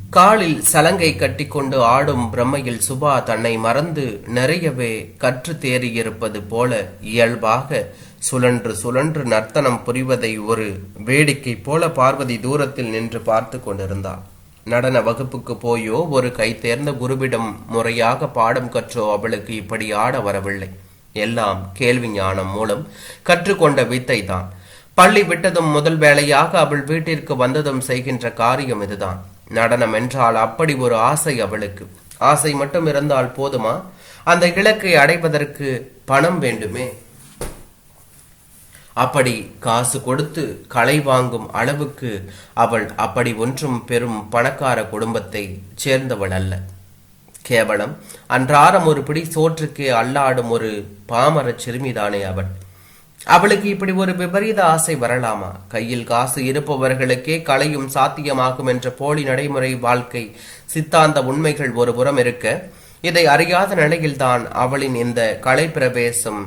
காலில் சலங்கை கட்டிக்கொண்டு ஆடும் பிரம்மையில் சுபா தன்னை மறந்து நிறையவே கற்று தேறியிருப்பது போல இயல்பாக சுழன்று சுழன்று நர்த்தனம் புரிவதை ஒரு வேடிக்கை போல பார்வதி தூரத்தில் நின்று பார்த்து கொண்டிருந்தாள். நடன வகுப்புக்கு போயோ ஒரு கை தேர்ந்த குருவிடம் முறையாக பாடம் கற்றோ அவளுக்கு இப்படி ஆட வரவில்லை. எல்லாம் கேள்வி ஞானம் மூலம் கற்றுக்கொண்ட வித்தை தான். பள்ளி விட்டதும் முதல் வேளையாக அவள் வீட்டிற்கு வந்ததும் செய்கின்ற காரியம் இதுதான். நடனம் என்றால் அப்படி ஒரு ஆசை அவளுக்கு. ஆசை மட்டும் இருந்தால் போதுமா? அந்த இலக்கை அடைவதற்கு பணம் வேண்டுமே. அப்படி காசு கொடுத்து களை வாங்கும் அளவுக்கு அவள் அப்படி ஒன்றும் பெரும் பணக்கார குடும்பத்தை சேர்ந்தவள் அல்ல. கேவலம் அன்றாடம் ஒரு பிடி சோற்றுக்கே அல்லாடும் ஒரு பாமர சிறுமிதானே அவள். அவளுக்கு இப்படி ஒரு விபரீத ஆசை வரலாமா? கையில் காசு இருப்பவர்களுக்கே கலையும் சாத்தியமாகும் என்ற போலி நடைமுறை வாழ்க்கை சித்தாந்த உண்மைகள் ஒரு புறம் இருக்க, இதை அறியாத நிலையில்தான் அவளின் இந்த கலை பிரவேசம்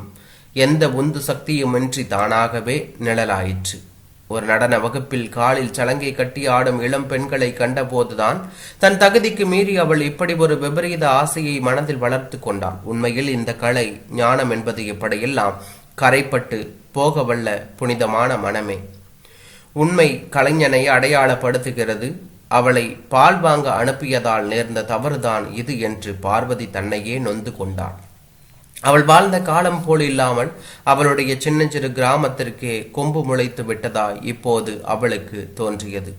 எந்த உந்து சக்தியுமின்றி தானாகவே நிழலாயிற்று. ஒரு நடன வகுப்பில் காலில் சலங்கை கட்டி ஆடும் இளம் பெண்களை கண்டபோதுதான் தன் தகுதிக்கு மீறி அவள் இப்படி ஒரு விபரீத ஆசையை மனதில் வளர்த்து கொண்டாள். உண்மையில் இந்த கலை ஞானம் என்பது இப்படியெல்லாம் கரைப்பட்டு போகவல்ல புனிதமான மனமே. உண்மை கலைஞனை அடையாளப்படுத்துகிறது. அவளை பால் வாங்க அனுப்பியதால் நேர்ந்த தவறுதான் இது என்று பார்வதி தன்னையே நொந்து கொண்டாள். அவள் வாழ்ந்த காலம் போல் இல்லாமல் அவளுடைய சின்னஞ்சிறு கிராமத்திற்கே கொம்பு முளைத்து விட்டதாய் இப்போது அவளுக்கு தோன்றியது.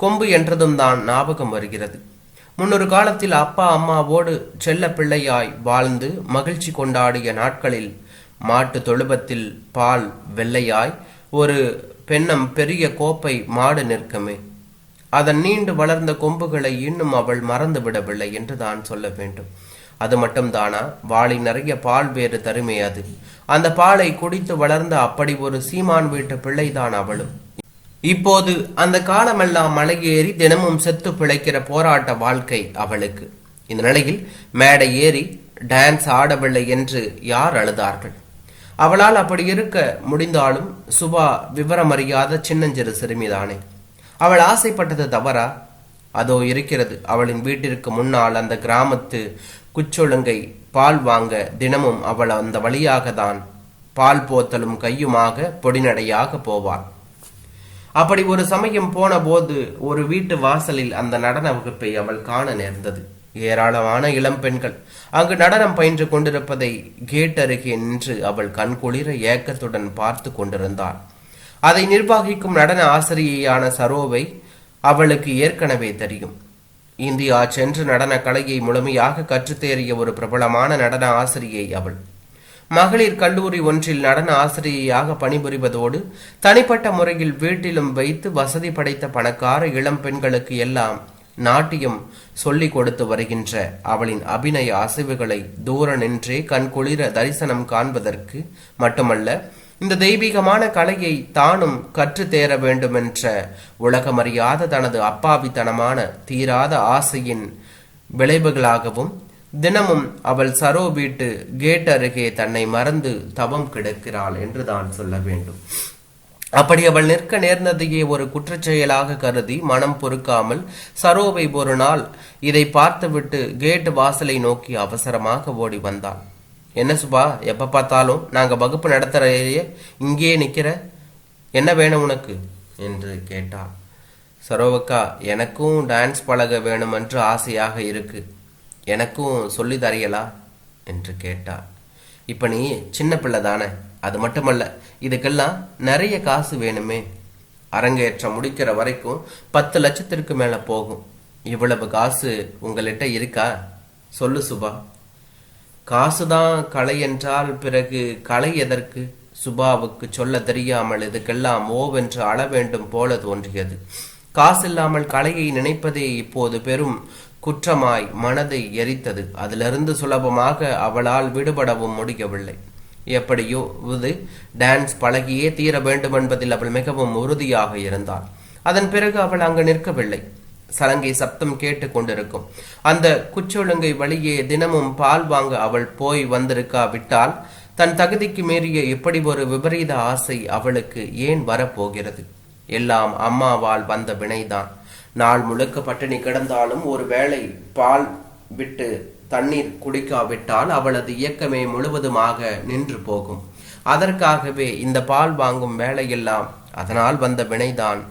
கொம்பு என்றதும் தான் ஞாபகம் வருகிறது. முன்னொரு காலத்தில் அப்பா அம்மாவோடு செல்ல பிள்ளையாய் வாழ்ந்து மகிழ்ச்சி கொண்டாடிய நாட்களில் மாட்டு தொழுபத்தில் பால் வெள்ளையாய் ஒரு பெண்ணம் பெரிய கோப்பை மாடு நிற்குமே. அதன் நீண்டு வளர்ந்த கொம்புகளை இன்னும் அவள் மறந்து விடவில்லை என்று தான் சொல்ல வேண்டும். அது மட்டும்தானா? வாளி நிறைய பால் வேறு தருமே அது. அந்த பாலை குடித்து வளர்ந்த அப்படி ஒரு சீமான் வீட்டு பிள்ளைதான் அவளும். இப்போது அந்த காலமெல்லாம் மலையேறி தினமும் செத்து பிழைக்கிற போராட்ட வாழ்க்கை அவளுக்கு. இந்த நிலையில் மேடை ஏறி டான்ஸ் ஆடவில்லை என்று யார் அழுதார்கள்? அவளால் அப்படி இருக்க முடிந்தாலும் சுபா விவரமறியாத சின்னஞ்சிறு சிறுமிதானே. அவள் ஆசைப்பட்டது தவறா? அதோ இருக்கிறது அவளின் வீட்டிற்கு முன்னால் அந்த கிராமத்து குச்சொழுங்கை பால் வாங்க தினமும் அவள் அந்த வழியாக தான் பால் போத்தலும் கையுமாக பொடிநடையாக போவாள். அப்படி ஒரு சமயம் போன போது ஒரு வீட்டு வாசலில் அந்த நடன வகுப்பை அவள் காண நேர்ந்தது. ஏராளமான இளம் பெண்கள் அங்கு நடனம் பயின்று கொண்டிருப்பதை கேட் அருகே நின்று அவள் கண்குளிர ஏக்கத்துடன் பார்த்து கொண்டிருந்தாள். அதை நிர்வகிக்கும் நடன ஆசிரியையான சரோவை அவளுக்கு ஏற்கனவே தெரியும். இந்தியா சென்று நடன கலையை முழுமையாக கற்றுத்தேறிய ஒரு பிரபலமான நடன ஆசிரியை அவள். மகளிர் கல்லூரி ஒன்றில் நடன ஆசிரியையாக பணிபுரிவதோடு தனிப்பட்ட முறையில் வீட்டிலும் வைத்து வசதி படைத்த பணக்கார இளம் பெண்களுக்கு எல்லாம் நாட்டியம் சொல்லிக் கொடுத்து வருகின்ற அவளின் அபிநய அசைவுகளை தூர நின்றே கண்குளிர தரிசனம் காண்பதற்கு மட்டுமல்ல, இந்த தெய்வீகமான கலையை தானும் கற்று தேர வேண்டுமென்ற உலகமறியாத தனது அப்பாவித்தனமான தீராத ஆசையின் விளைவுகளாகவும் தினமும் அவள் சரோ வீட்டு கேட் அருகே தன்னை மறந்து தவம் கிடக்கிறாள் என்று தான் சொல்ல வேண்டும். அப்படி அவள் நிற்க நேர்ந்ததையே ஒரு குற்றச்செயலாக கருதி மனம் பொறுக்காமல் சரோவை ஒரு நாள் இதை பார்த்துவிட்டு கேட் வாசலை நோக்கி அவசரமாக ஓடி வந்தாள். என்ன சுபா, எப்ப பார்த்தாலும் நாங்க வகுப்பு நடத்துறையே இங்கே நிக்கிற, என்ன வேணும் உனக்கு என்று கேட்டாள். சரோவக்கா, எனக்கும் டான்ஸ் பழக வேணும் என்று ஆசையாக இருக்கு, எனக்கும் சொல்லி தரையலா என்று கேட்டாள். இப்ப நீ சின்ன பிள்ளை தானே, அது மட்டுமல்ல இதுக்கெல்லாம் நிறைய காசு வேணுமே. அரங்கேற்றம் முடிக்கிற வரைக்கும் 10 லட்சத்திற்கு மேல போகும். இவ்வளவு காசு உங்கள்கிட்ட இருக்கா? சொல்லு சுபா. காசுதான் கலை என்றால் பிறகு கலை எதற்கு? சுபாவுக்கு சொல்ல தெரியாமல் இதுக்கெல்லாம் ஓவென்று அள வேண்டும் போல தோன்றியது. காசில்லாமல் கலையை நினைப்பதே இப்போது பெரும் குற்றமாய் மனதை எரித்தது. அதிலிருந்து சுலபமாக அவளால் விடுபடவும் முடியவில்லை. எப்படியோ இது டான்ஸ் பழகியே தீர வேண்டும் என்பதில் அவள் மிகவும் உறுதியாக இருந்தாள். அதன் பிறகு அவள் அங்கு நிற்கவில்லை. சலங்கை சப்தம் கேட்டு கொண்டிருக்கும் அந்த குச்சொழுங்கை வழியே தினமும் பால் வாங்க அவள் போய் வந்திருக்காவிட்டால் தன் தகுதிக்கு மீறிய இப்படி ஒரு விபரீத ஆசை அவளுக்கு ஏன் வரப்போகிறது? எல்லாம் அம்மாவால் வந்த வினைதான். நாள் முழுக்க பட்டினி கிடந்தாலும் ஒரு வேளை பால் விட்டு தண்ணீர் குடிக்காவிட்டால் அவளது இயக்கமே முழுவதுமாக நின்று போகும். அதற்காகவே இந்த பால் வாங்கும் வேலையெல்லாம், அதனால் வந்த வினைதான்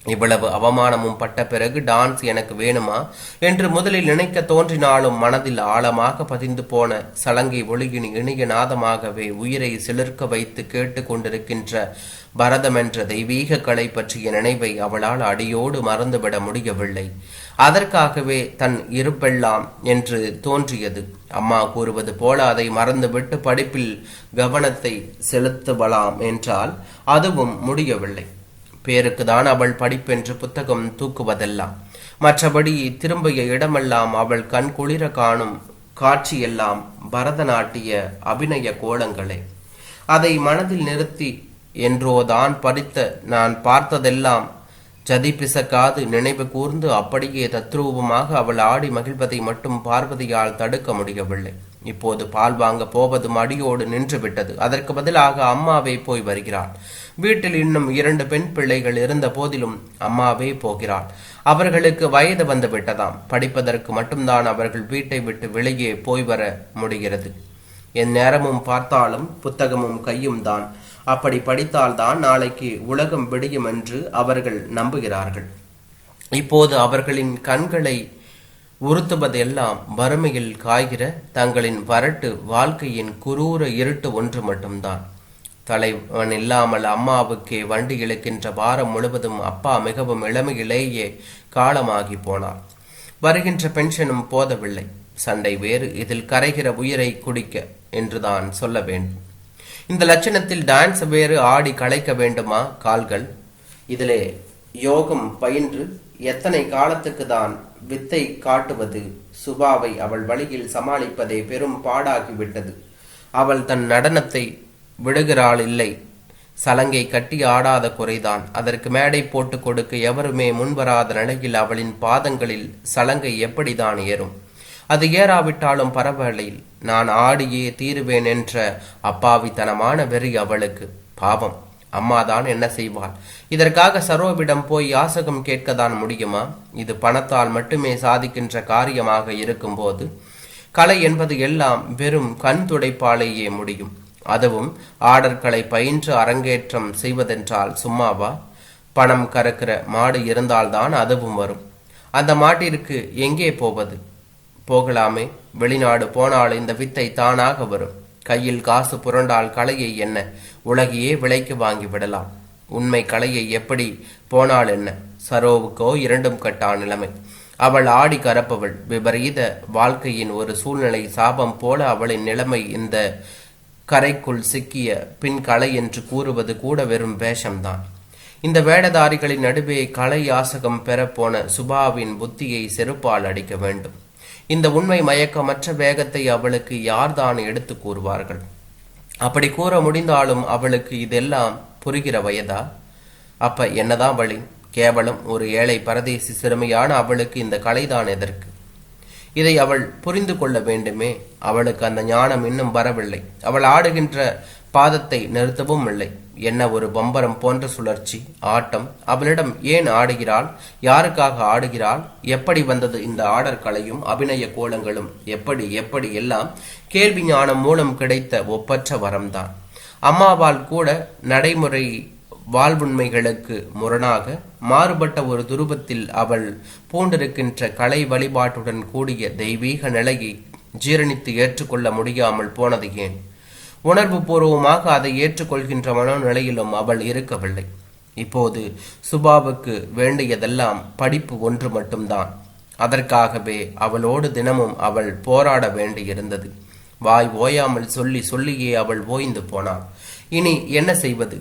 இவ்வளவு அவமானமும் பட்ட பிறகு டான்ஸ் எனக்கு வேணுமா என்று முதலில் நினைக்க தோன்றினாலும் மனதில் ஆழமாக பதிந்து போன சலங்கை ஒளியின் இனிய நாதமாகவே உயிரை சிலிர்க்க வைத்து கேட்டு கொண்டிருக்கின்ற பரதம் என்ற தெய்வீக கலை பற்றிய நினைவை அவளால் அடியோடு மறந்துவிட முடியவில்லை. அதற்காகவே தன் இருப்பெல்லாம் என்று தோன்றியது. அம்மா கூறுவது போல அதை மறந்துவிட்டு படிப்பில் கவனத்தை செலுத்தலாம் என்றால் அதுவும் முடியவில்லை. பேருக்குதான் அவள் படிப்பென்று புத்தகம் தூக்குவதெல்லாம், மற்றபடி திரும்பிய இடமெல்லாம் அவள் கண் குளிர காணும் காட்சியெல்லாம் பரதநாட்டிய அபிநய கோலங்களே. அதை மனதில் நிறுத்தி என்றோதான் படித்த நான் பார்த்ததெல்லாம் ஜதி பிசக்காது நினைவு கூர்ந்து அப்படியே தத்ரூபமாக அவள் ஆடி மகிழ்வதை மட்டும் பார்வதியால் தடுக்க முடியவில்லை. இப்போது பால் வாங்க போவதும் அடியோடு நின்று விட்டது. அதற்கு பதிலாக அம்மாவே போய் வருகிறாள். வீட்டில் இன்னும் 2 பெண் பிள்ளைகள் இருந்த போதிலும் அம்மாவே போகிறாள். அவர்களுக்கு வயது வந்து விட்டதாம். படிப்பதற்கு மட்டும்தான் அவர்கள் வீட்டை விட்டு வெளியே போய் வர முடிகிறது. என் நேரமும் பார்த்தாலும் புத்தகமும் கையும் தான். அப்படி படித்தால்தான் நாளைக்கு உலகம் விடியும் என்று அவர்கள் நம்புகிறார்கள். இப்போது அவர்களின் கண்களை உறுத்துவதெல்லாம் வறுமையில் காய்கிற தங்களின் வறட்டு வாழ்க்கையின் குரூர இருட்டு ஒன்று மட்டும்தான். தலைவன் இல்லாமல் அம்மாவுக்கே வண்டி இழுக்கின்ற வாரம் முழுவதும் அப்பா மிகவும் இளமையிலேயே காலமாகி போனார். வருகின்ற பென்ஷனும் போதவில்லை. சண்டை வேறு, இதில் கரைகிற உயிரை குடிக்க என்றுதான் சொல்ல வேண்டும். இந்த லட்சணத்தில் டான்ஸ் வேறு, ஆடி களைக்க வேண்டுமா கால்கள்? இதிலே யோகம் பயின்று எத்தனை காலத்துக்கு தான் வித்தை காட்டுவது? சுபாவை அவள் வழியில் சமாளிப்பதே பெரும் பாடாகிவிட்டது. அவள் தன் நடனத்தை விடுகிறாள் இல்லை, சலங்கை கட்டி ஆடாத குறைதான். அதற்கு மேடை போட்டு கொடுக்க எவருமே முன்வராத நிலையில் அவளின் பாதங்களில் சலங்கை எப்படிதான் ஏறும்? அது ஏறாவிட்டாலும் பரவாயில்லை, நான் ஆடியே தீருவேன் என்ற அப்பாவித்தனமான வெறி அவளுக்கு. பாவம், அம்மாதான் என்ன செய்வாள்? இதற்காக சரோவிடம் போய் யாசகம் கேட்கத்தான் முடியுமா? இது பணத்தால் மட்டுமே சாதிக்கின்ற காரியமாக இருக்கும்போது கலை என்பது எல்லாம் வெறும் கண் துடைப்பாலேயே முடியும். அதுவும் ஆடற்களை பயின்று அரங்கேற்றம் செய்வதென்றால் சும்மாவா? பணம் கறக்கிற மாடு இருந்தால்தான் அதுவும் வரும். அந்த மாட்டிற்கு எங்கே போவது? போகலாமே, வெளிநாடு போனால் இந்த வித்தை தானாக வரும். கையில் காசு புரண்டால் கலையை என்ன, உலகையே விலைக்கு வாங்கி விடலாம். உண்மை கலையை எப்படி போனால் என்ன? சரோவுக்கோ 2 கட்டா நிலைமை. அவள் ஆடி கறப்பவள். விபரீத வாழ்க்கையின் ஒரு சூழ்நிலை சாபம் போல அவளின் நிலைமை. இந்த கரைக்குள் சிக்கிய பின் கலை என்று கூறுவது கூட வெறும் வேஷம்தான். இந்த வேடதாரிகளின் நடுவே கலை யாசகம் பெறப்போன சுபாவின் புத்தியை செருப்பால் அடிக்க வேண்டும். இந்த உண்மை மயக்கமற்ற வேகத்தை அவளுக்கு யார்தான் எடுத்து கூறுவார்கள்? அப்படி கூற முடிந்தாலும் அவளுக்கு இதெல்லாம் புரிகிற வயதா? அப்ப என்னதான் வழி? கேவலம் ஒரு ஏழை பரதேசி சிறுமியான அவளுக்கு இந்த கலைதான் எதற்கு? இதை அவள் புரிந்து கொள்ள வேண்டுமே. அவளுக்கு அந்த ஞானம் இன்னும் வரவில்லை. அவள் ஆடுகின்ற பாதத்தை நிறுத்தவும் இல்லை. என்ன ஒரு பம்பரம் போன்ற சுழற்சி, ஆட்டம்! அவளிடம் ஏன் ஆடுகிறாள்? யாருக்காக ஆடுகிறாள்? எப்படி வந்தது இந்த ஆடற் கலையும் அபிநய கோலங்களும்? எப்படி எல்லாம் கேள்வி ஞானம் மூலம் கிடைத்த ஒப்பற்ற வரம்தான். அம்மாவால் கூட நடைமுறை வாழ்வுண்மைகளுக்கு முரணாக மாறுபட்ட ஒரு துருவத்தில் அவள் பூண்டிருக்கின்ற கலை வழிபாட்டுடன் கூடிய தெய்வீக நிலையை ஜீரணித்து ஏற்றுக்கொள்ள முடியாமல் போனது ஏன்? உணர்வு பூர்வமாக அதை ஏற்றுக்கொள்கின்ற மனோநிலையிலும் அவள் இருக்கவில்லை. இப்போது சுபாவுக்கு வேண்டியதெல்லாம் படிப்பு ஒன்று மட்டும்தான். அதற்காகவே அவளோடு தினமும் அவள் போராட வேண்டியிருந்தது. வாய் ஓயாமல் சொல்லியே அவள் ஓய்ந்து போனாள். இனி என்ன செய்வது?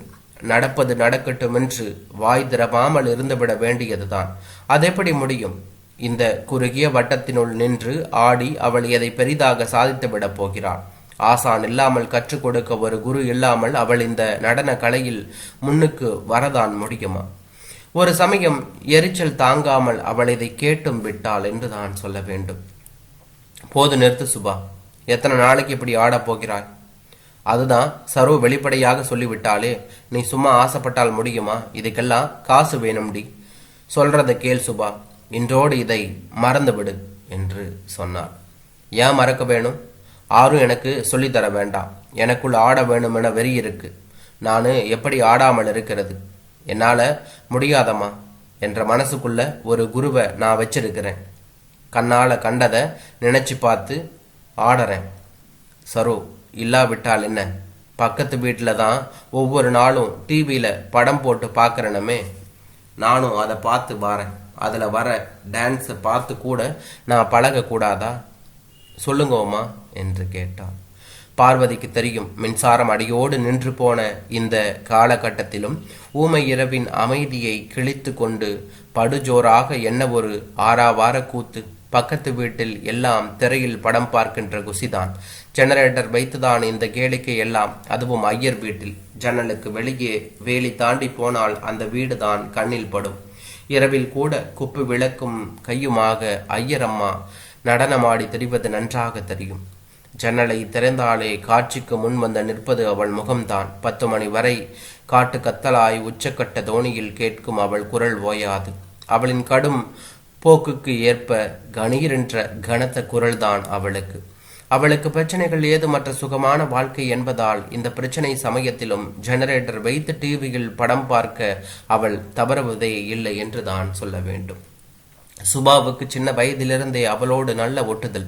நடப்பது நடக்கட்டும் என்று வாய் திறவாமல் இருந்துவிட வேண்டியதுதான். அதெப்படி முடியும்? இந்த குறுகிய வட்டத்தினுள் நின்று ஆடி அவள் எதை பெரிதாக சாதித்துவிடப் போகிறாள்? ஆசான் இல்லாமல் கற்றுக் கொடுக்க ஒரு குரு இல்லாமல் அவள் இந்த நடன கலையில் முன்னுக்கு வரதான் முடியுமா? ஒரு சமயம் எரிச்சல் தாங்காமல் அவள் இதை கேட்டும் விட்டாள் என்று தான் சொல்ல வேண்டும். போது நிறுத்து சுபா, எத்தனை நாளைக்கு இப்படி ஆடப் போகிறாய்? அதுதான் சரோ வெளிப்படையாக சொல்லிவிட்டாலே, நீ சும்மா ஆசைப்பட்டால் முடியுமா? இதுக்கெல்லாம் காசு வேணும்டி. சொல்றத கேள் சுபா, இன்றோடு இதை மறந்துவிடு என்று சொன்னார். ஏன் மறக்க வேணும்? யாரும் எனக்கு சொல்லித்தர வேண்டாம். எனக்குள் ஆட வேணும் என வெறி இருக்கு. நான் எப்படி ஆடாமல் இருக்கிறது? என்னால் முடியாதம்மா என்ற மனசுக்குள்ள ஒரு குருவை நான் வச்சிருக்கிறேன். கண்ணால் கண்டதை நினச்சி பார்த்து ஆடுறேன். சரோ, இல்லாவிட்டால் என்ன? பக்கத்து வீட்டில் தான் ஒவ்வொரு நாளும் டிவியில் படம் போட்டு பார்க்குறேனமே, நானும் அதை பார்த்து வரேன். அதில் வர டான்ஸை பார்த்து கூட நான் பழகக்கூடாதா? சொல்லுங்கோம்மா என்று கேட்டாள். பார்வதிக்கு தெரியும், மின்சாரம் அடியோடு நின்று போன இந்த காலகட்டத்திலும் ஊமை இரவின் அமைதியை கிழித்து கொண்டு படுஜோராக என்ன ஒரு ஆறாவார கூத்து. பக்கத்து வீட்டில் எல்லாம் திரையில் படம் பார்க்கின்ற குசிதான். ஜெனரேட்டர் வைத்துதான் இந்த கேளிக்கை எல்லாம். அதுவும் ஐயர் வீட்டில். ஜன்னலுக்கு வெளியே வேலி தாண்டி போனால் அந்த வீடுதான் கண்ணில் படும். இரவில் கூட குப்பு விளக்கும் கையுமாக ஐயரம்மா நடனமாடி தெரிவது நன்றாக தெரியும். ஜன்னலை திறந்தாலே காட்சிக்கு முன் வந்து நிற்பது அவள் முகம்தான். 10 மணி வரை காட்டு கத்தலாய் உச்சக்கட்ட தோணியில் கேட்கும் அவள் குரல் ஓயாது. அவளின் கடும் போக்குக்கு ஏற்ப கணீரென்ற கனத்த குரல்தான் அவளுக்கு. அவளுக்கு பிரச்சனைகள் ஏதுமற்ற சுகமான வாழ்க்கை என்பதால் இந்த பிரச்சனை சமயத்திலும் ஜெனரேட்டர் வைத்து டிவியில் படம் பார்க்க அவள் தவறுவதே இல்லை என்று தான் சொல்ல வேண்டும். சுபாவுக்கு சின்ன வயதிலிருந்தே அவளோடு நல்ல ஒட்டுதல்.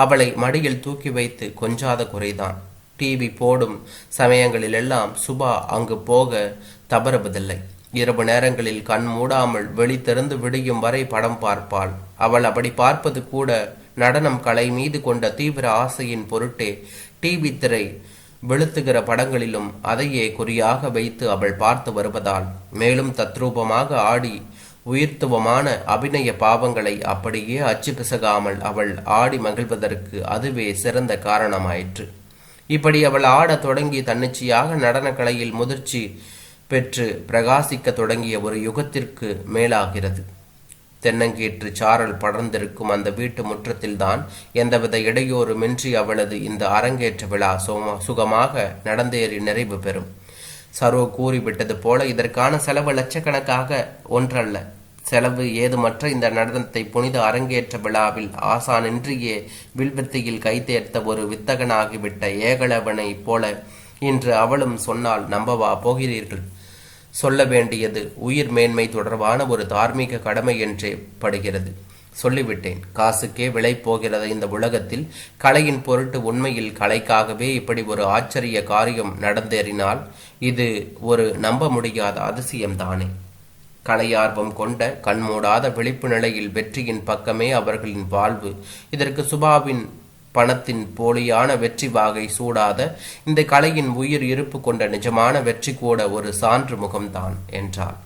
அவளை மடியில் தூக்கி வைத்து கொஞ்சாத குறைதான். டிவி போடும் சமயங்களிலெல்லாம் சுபா அங்கு போக தவறுவதில்லை. இரவு நேரங்களில் கண் மூடாமல் வெளி திறந்து விடியும் வரை படம் பார்ப்பாள். அவள் அப்படி பார்ப்பது கூட நடனம் கலை மீது கொண்ட தீவிர ஆசையின் பொருட்டே. டிவி திரை வெளுத்துகிற படங்களிலும் அதையே குறியாக வைத்து அவள் பார்த்து வருவதால் மேலும் தத்ரூபமாக ஆடி உயிர்த்துவமான அபிநய பாவங்களை அப்படியே அச்சு பிசகாமல் அவள் ஆடி மகிழ்வதற்கு அதுவே சிறந்த காரணமாயிற்று. இப்படி அவள் ஆடத் தொடங்கி தன்னிச்சையாக நடன கலையில் முதிர்ச்சி பெற்று பிரகாசிக்க தொடங்கிய ஒரு யுகத்திற்கு மேலாகிறது. தென்னங்கீற்று சாரல் படர்ந்திருக்கும் அந்த வீட்டு முற்றத்தில்தான் எந்தவித இடையூறுமின்றி அவளது இந்த அரங்கேற்ற விழா சுகமாக நடந்தேறி நிறைவு பெறும். சரோ கூறிவிட்டது போல இதற்கான செலவு லட்சக்கணக்காக ஒன்றல்ல. செலவு ஏதுமற்ற இந்த நடனத்தை புனித அரங்கேற்ற விழாவில் ஆசானின்றியே வில்வித்தையில் கைதேர்த்த ஒரு வித்தகனாகிவிட்ட ஏகலவனை போல இன்று அவளும் சொன்னால் நம்பவா போகிறீர்கள்? சொல்ல வேண்டியது உயிர் மேன்மை தொடர்பான ஒரு தார்மீக கடமை என்றே படுகிறது. சொல்லிவிட்டேன். காசுக்கே விலை போகிறது இந்த உலகத்தில். கலையின் பொருட்டு உண்மையில் கலைக்காகவே இப்படி ஒரு ஆச்சரிய காரியம் நடந்தேறினால் இது ஒரு நம்ப முடியாத அதிசயம்தானே. கலையார்வம் கொண்ட கண்மூடாத விழிப்பு நிலையில் வெற்றியின் பக்கமே அவர்களின் வாழ்வு. இதற்கு சுபாவின் பணத்தின் போலியான வெற்றி வாகை சூடாத இந்த கலையின் உயிர் இருப்பு கொண்ட நிஜமான வெற்றி கூட ஒரு சான்று முகம்தான் என்றாள்.